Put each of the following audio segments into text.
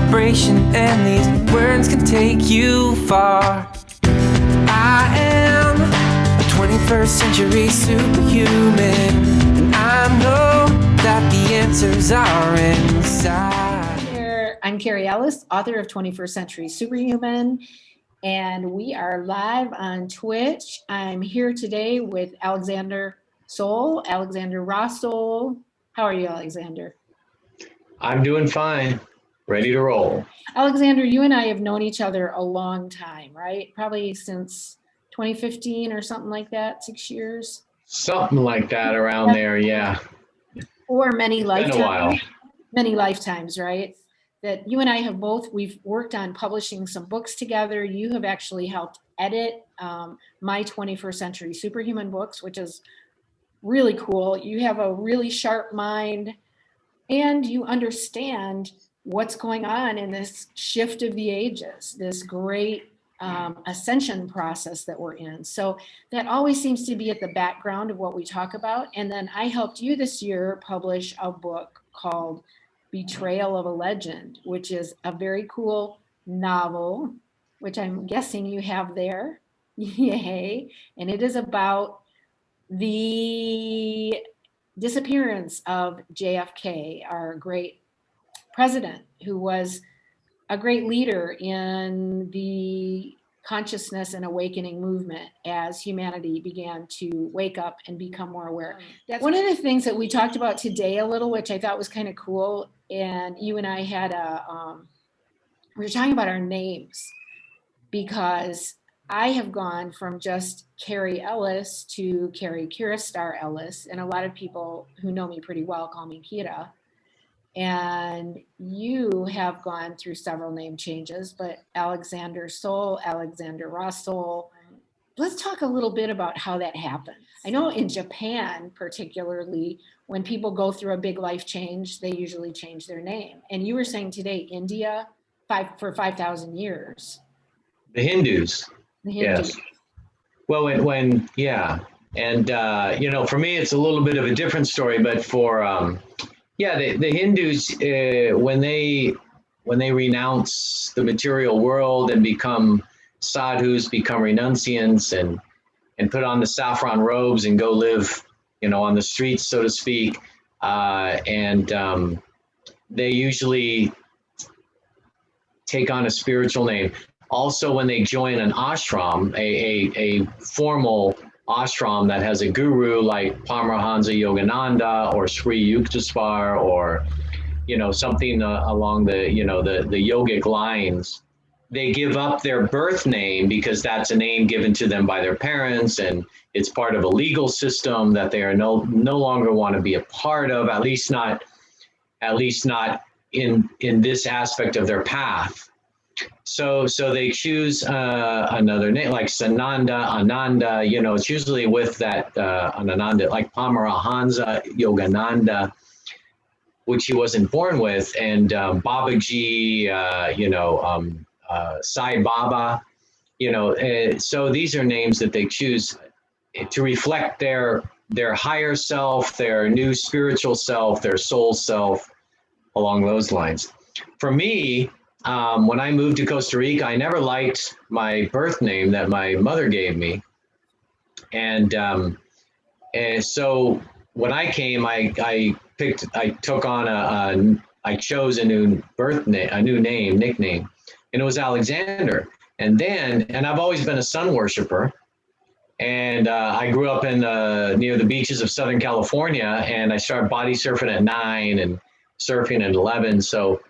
vibration, and these words can take you far. I am a 21st century superhuman, and I know that the answers are inside. I'm Cary Ellis, author of 21st Century Superhuman, and we are live on Twitch. I'm here today with Alexander Rasol. How are you, Alexander? I'm doing fine. Ready to roll. Alexander, you and I have known each other a long time, right? Probably since 2015 or something like that, 6 years? Something like that around there, yeah. Or many lifetimes. Been a while. Many lifetimes, right? That you and I have we've worked on publishing some books together. You have actually helped edit my 21st Century Superhuman books, which is really cool. You have a really sharp mind, and you understand what's going on in this shift of the ages, this great ascension process that we're in. So that always seems to be at the background of what we talk about. And then I helped you this year publish a book called Betrayal of a Legend, which is a very cool novel, which I'm guessing you have there. Yay. And it is about the disappearance of JFK, our great president, who was a great leader in the consciousness and awakening movement as humanity began to wake up and become more aware. That's one of the things that we talked about today a little, which I thought was kind of cool. And you and I had we were talking about our names, because I have gone from just Cary Ellis to Cary Kirastar Ellis, and a lot of people who know me pretty well call me Kira. And you have gone through several name changes, but Alexander Rasol, Alexander Rasol. Let's talk a little bit about how that happened. I know in Japan, particularly, when people go through a big life change, they usually change their name. And you were saying today, India, for 5,000 years. The Hindus. Yes. Well, yeah. And, for me, it's a little bit of a different story, but for, the Hindus, when they renounce the material world and become sadhus, become renunciants, and put on the saffron robes and go live, on the streets, so to speak, they usually take on a spiritual name. Also, when they join an ashram, a formal ashram that has a guru like Paramahansa Yogananda or Sri Yukteswar, or something along the yogic lines, they give up their birth name because that's a name given to them by their parents, and it's part of a legal system that they are no longer want to be a part of, at least not in this aspect of their path. So they choose another name like Sananda, Ananda. It's usually with that Ananda, like Paramahansa Yogananda, which he wasn't born with, and Babaji, Sai Baba. So these are names that they choose to reflect their higher self, their new spiritual self, their soul self, along those lines. For me, when I moved to Costa Rica, I never liked my birth name that my mother gave me. And so when I came, I chose a new nickname, and it was Alexander. And I've always been a sun worshiper. And I grew up in near the beaches of Southern California, and I started body surfing at 9 and surfing at 11. So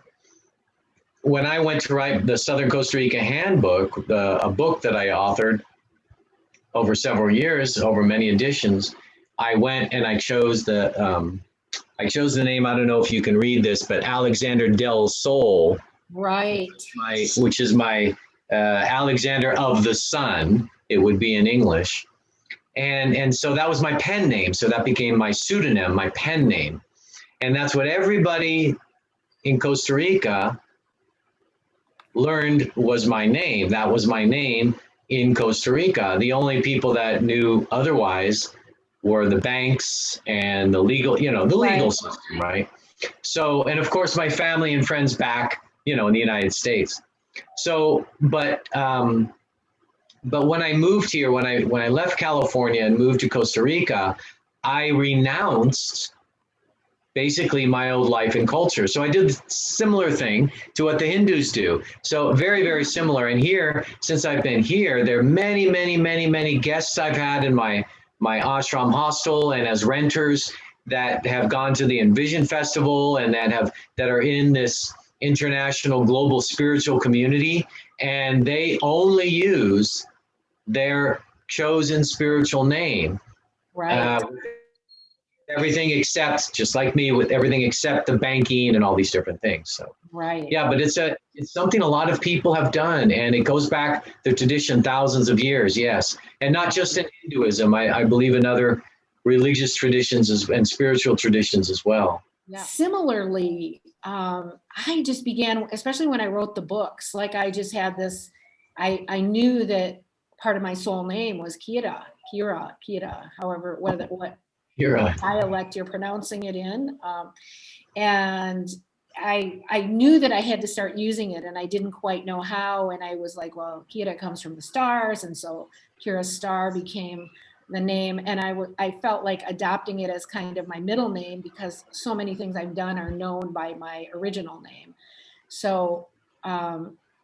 when I went to write the Southern Costa Rica Handbook, a book that I authored over several years, over many editions, I went and I chose the name. I don't know if you can read this, but Alexander del Sol, right? Which is my Alexander of the Sun. It would be in English, and so that was my pen name. So that became my pseudonym, my pen name, and that's what everybody in Costa Rica learned was my name. That was my name in Costa Rica. The only people that knew otherwise were the banks and the legal, legal system, right? So, and of course, my family and friends back you know, in the United States. So, but when I moved here, when I left California and moved to Costa Rica, I renounced basically my old life and culture. So I did a similar thing to what the Hindus do. So very, very similar. And here, since I've been here, there are many, many, many, many guests I've had in my ashram hostel and as renters that have gone to the Envision Festival and that are in this international global spiritual community, and they only use their chosen spiritual name. Right. Everything except, just like me, with everything except the banking and all these different things. So Right. yeah, but it's something a lot of people have done, and it goes back the tradition thousands of years. Yes, and not just in Hinduism. I believe in other religious traditions and spiritual traditions as well. Yeah. Similarly, I just began, especially when I wrote the books, like I just had this, I knew that part of my soul name was Kira, however, what dialect you're pronouncing it in. And I knew that I had to start using it, and I didn't quite know how. And I was like, well, Kira comes from the stars. And so Kirastar became the name. And I felt like adopting it as kind of my middle name, because so many things I've done are known by my original name. So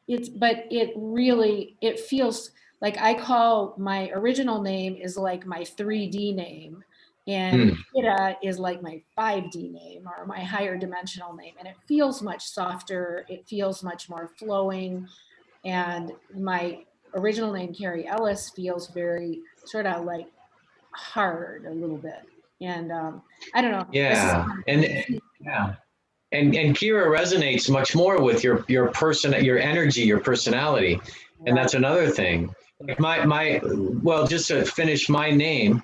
it feels like I call my original name is like my 3D name. And Kira is like my 5D name or my higher dimensional name. And it feels much softer. It feels much more flowing. And my original name, Cary Ellis, feels very sort of like hard a little bit. And I don't know. Yeah. And Kira resonates much more with your person, your energy, your personality. And that's another thing. Like well, just to finish my name,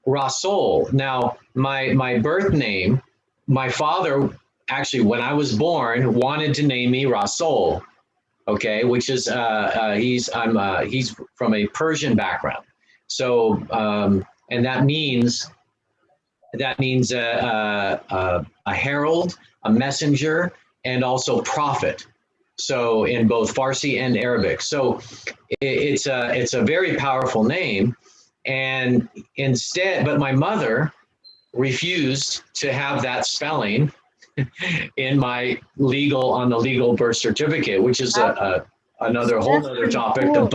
Rasol. Now, my birth name, my father actually, when I was born, wanted to name me Rasol. Okay, which is he's from a Persian background. So and that means a herald, a messenger, and also prophet. So in both Farsi and Arabic. So it's a very powerful name. And instead, but my mother refused to have that spelling on the legal birth certificate, which is another whole other topic. Cool.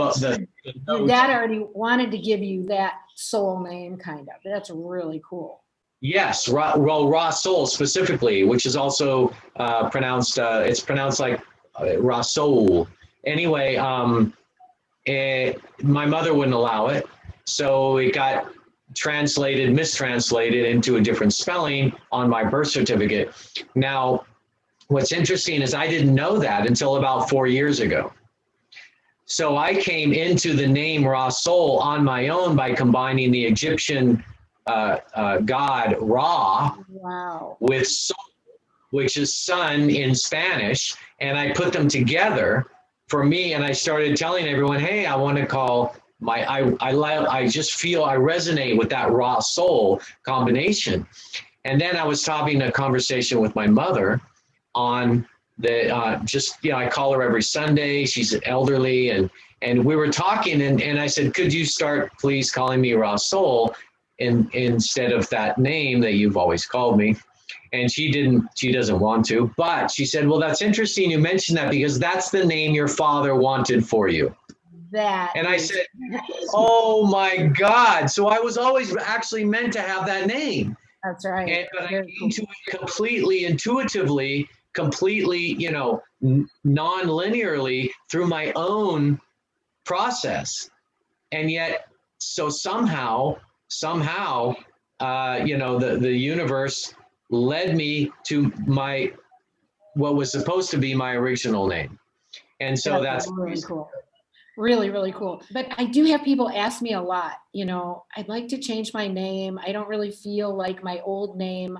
Your dad already wanted to give you that soul name, kind of. That's really cool. Yes, Rasol specifically, which is also pronounced. It's pronounced like Rasol. Anyway, my mother wouldn't allow it, so it got mistranslated into a different spelling on my birth certificate. Now, what's interesting is I didn't know that until about 4 years ago. So I came into the name Rasol on my own by combining the Egyptian god Ra with Sol, which is sun in Spanish, and I put them together for me, and I started telling everyone, hey, I want to call I just feel I resonate with that Rasol combination. And then I was having a conversation with my mother on the I call her every Sunday. She's elderly, and we were talking, and I said, could you start please calling me Rasol instead of that name that you've always called me? And she doesn't want to, but she said, well, that's interesting you mentioned that, because that's the name your father wanted for you. And I said, oh my God. So I was always actually meant to have that name. That's right. But I came to it completely intuitively, completely, non-linearly through my own process. And yet, so somehow, the universe led me to what was supposed to be my original name. And so that's really cool. Really, really cool. But I do have people ask me a lot, I'd like to change my name. I don't really feel like my old name.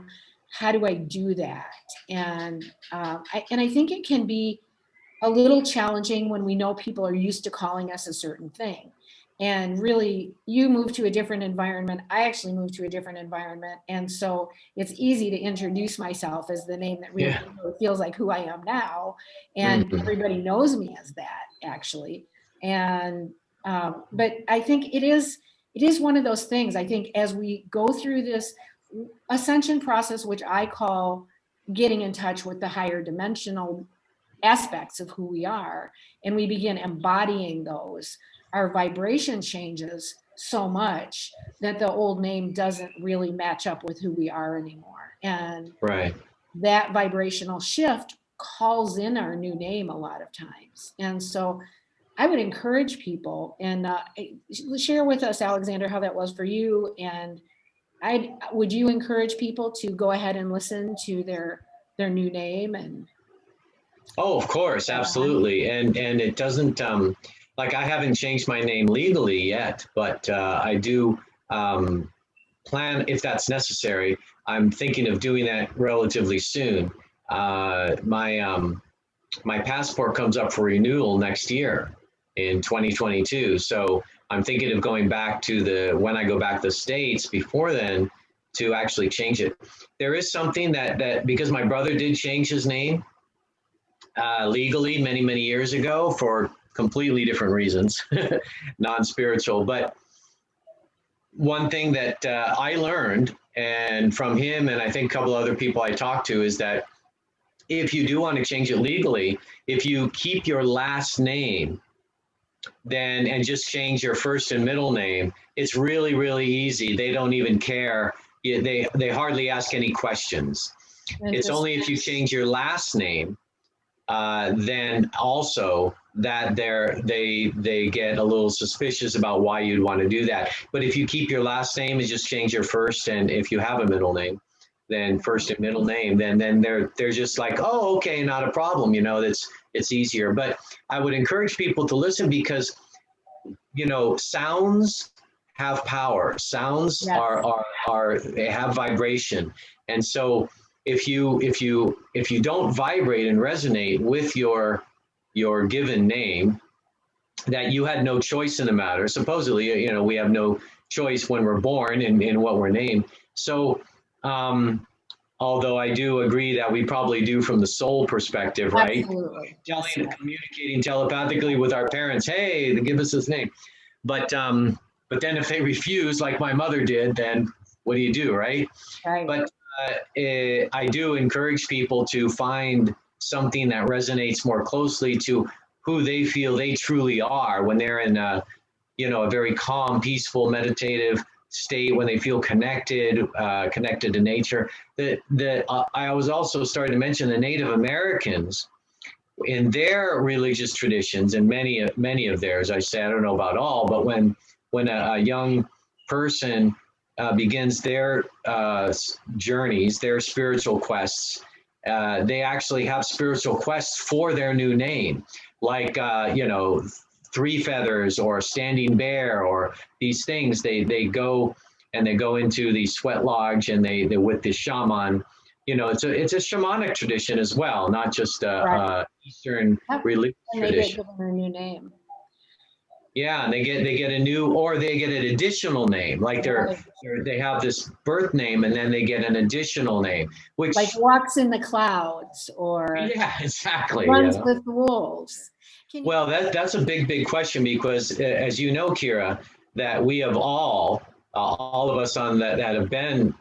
How do I do that? And I think it can be a little challenging when we know people are used to calling us a certain thing. And really, you move to a different environment. I actually moved to a different environment. And so it's easy to introduce myself as the name that really Yeah. feels like who I am now. And everybody knows me as that, actually. And, but I think it is one of those things. I think as we go through this ascension process, which I call getting in touch with the higher dimensional aspects of who we are, and we begin embodying those, our vibration changes so much that the old name doesn't really match up with who we are anymore. And Right. that vibrational shift calls in our new name a lot of times. And so I would encourage people, and share with us, Alexander, how that was for you. And would you encourage people to go ahead and listen to their new name? And Oh, of course, absolutely. And it doesn't like I haven't changed my name legally yet, but I do plan if that's necessary. I'm thinking of doing that relatively soon. My passport comes up for renewal next year in 2022, so I'm thinking of going back to when I go back to the States before then to actually change it. There is something that because my brother did change his name legally many years ago for completely different reasons, non-spiritual. But one thing that I learned, and from him, and I think a couple other people I talked to, is that if you do want to change it legally, if you keep your last name, then and just change your first and middle name, it's really easy. They don't even care. They hardly ask any questions. It's only if you change your last name, then also that they get a little suspicious about why you'd want to do that. But if you keep your last name and just change your first, and if you have a middle name, then first and middle name, then they're just like, oh, okay, not a problem. It's easier. But I would encourage people to listen because, sounds have power. Sounds they have vibration. And so if you don't vibrate and resonate with your given name, that you had no choice in the matter. Supposedly, we have no choice when we're born in what we're named. So, although I do agree that we probably do from the soul perspective, right? Absolutely. Communicating telepathically with our parents, hey, give us this name. But then if they refuse, like my mother did, then what do, right? Right. But I do encourage people to find something that resonates more closely to who they feel they truly are when they're in a very calm, peaceful, meditative state, when they feel connected to nature. I was also starting to mention the Native Americans in their religious traditions, and many of theirs. I say I don't know about all, but when a young person begins their journeys, their spiritual quests, they actually have spiritual quests for their new name, like Three Feathers or Standing Bear or these things. They go into the sweat lodge, and they with the shaman. It's a shamanic tradition as well, not just Eastern religious tradition. They get given their new name. Yeah, and they get a new, or they get an additional name, like they have this birth name, and then they get an additional name, which like walks in the clouds, or exactly runs with the wolves. Well, that's a big question, because as you know, Kira, that we have all of us on that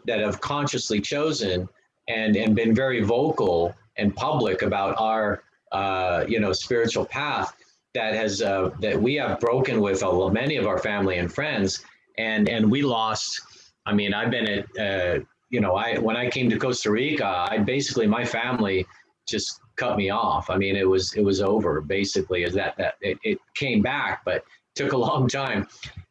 have consciously chosen and been very vocal and public about our spiritual path, that we have broken with many of our family and friends, and we lost. I mean, I've been at when I came to Costa Rica, my family just cut me off. I mean, it was over basically. As that it came back, but took a long time.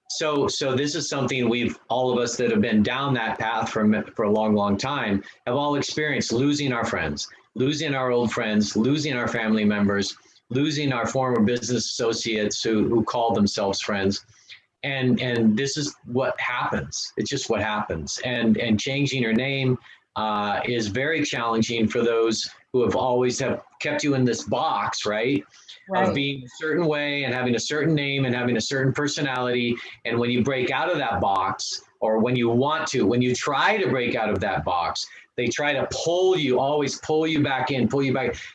So this is something all of us that have been down that path for a long time have all experienced: losing our friends, losing our old friends, losing our family members, losing our former business associates who call themselves friends. And this is what happens. It's just what happens. And changing your name is very challenging for those who have kept you in this box, right? Right. Of being a certain way and having a certain name and having a certain personality. And when you break out of that box, or when you try to break out of that box, they try to always pull you back in,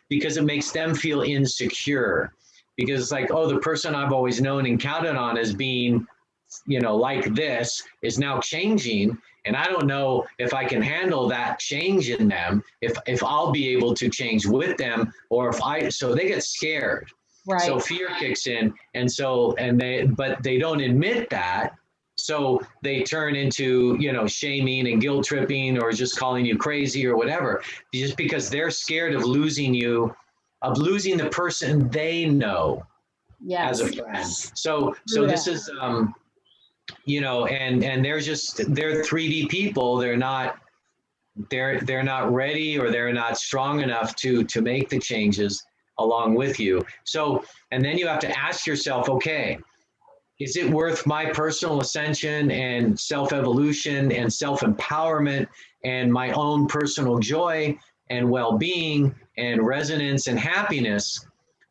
because it makes them feel insecure. Because it's like, oh, the person I've always known and counted on as being, like this is now changing. And I don't know if I can handle that change in them, if I'll be able to change with them, or so they get scared. Right. So fear kicks in. But they don't admit that. So they turn into, shaming and guilt tripping, or just calling you crazy or whatever, just because they're scared of losing you, of losing the person they know as a friend. So this is, and they're 3D people. They're not ready, or they're not strong enough to make the changes along with you. So, and then you have to ask yourself, okay, is it worth my personal ascension and self-evolution and self-empowerment and my own personal joy and well-being and resonance and happiness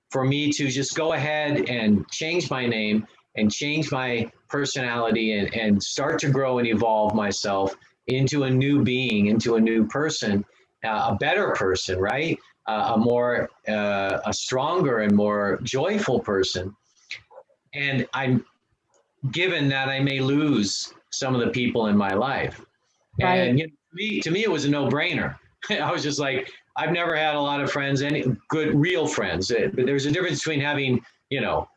for me to just go ahead and change my name and change my personality and start to grow and evolve myself into a new being, into a new person, a better person, right? A stronger and more joyful person. And I'm given that I may lose some of the people in my life. Right. And to me, it was a no-brainer. I was just like, I've never had a lot of friends, any good, real friends. But there's a difference between having,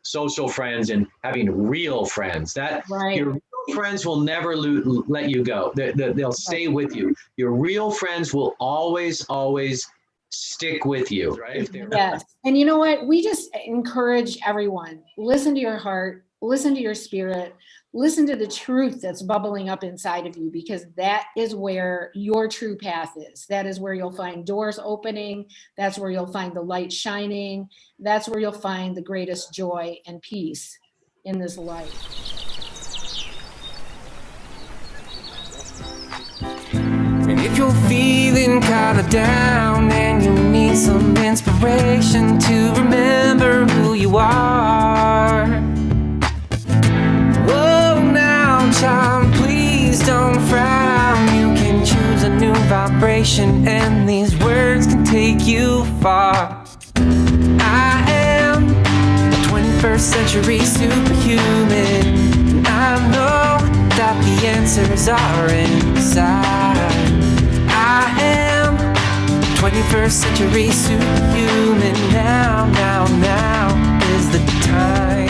social friends and having real friends. That right. Your real friends will never let you go. They'll stay with you. Your real friends will always stick with you, right? Yes. And you know what? We just encourage everyone, listen to your heart, listen to your spirit, listen to the truth that's bubbling up inside of you, because that is where your true path is. That is where you'll find doors opening. That's where you'll find the light shining. That's where you'll find the greatest joy and peace in this life. And if you're feeling kind of down and you need some inspiration to remember who you are, whoa, now child, please don't frown. You can choose a new vibration, and these words can take you far. I am a 21st century superhuman, and I know that the answers are inside. I am 21st century superhuman. Now is the time.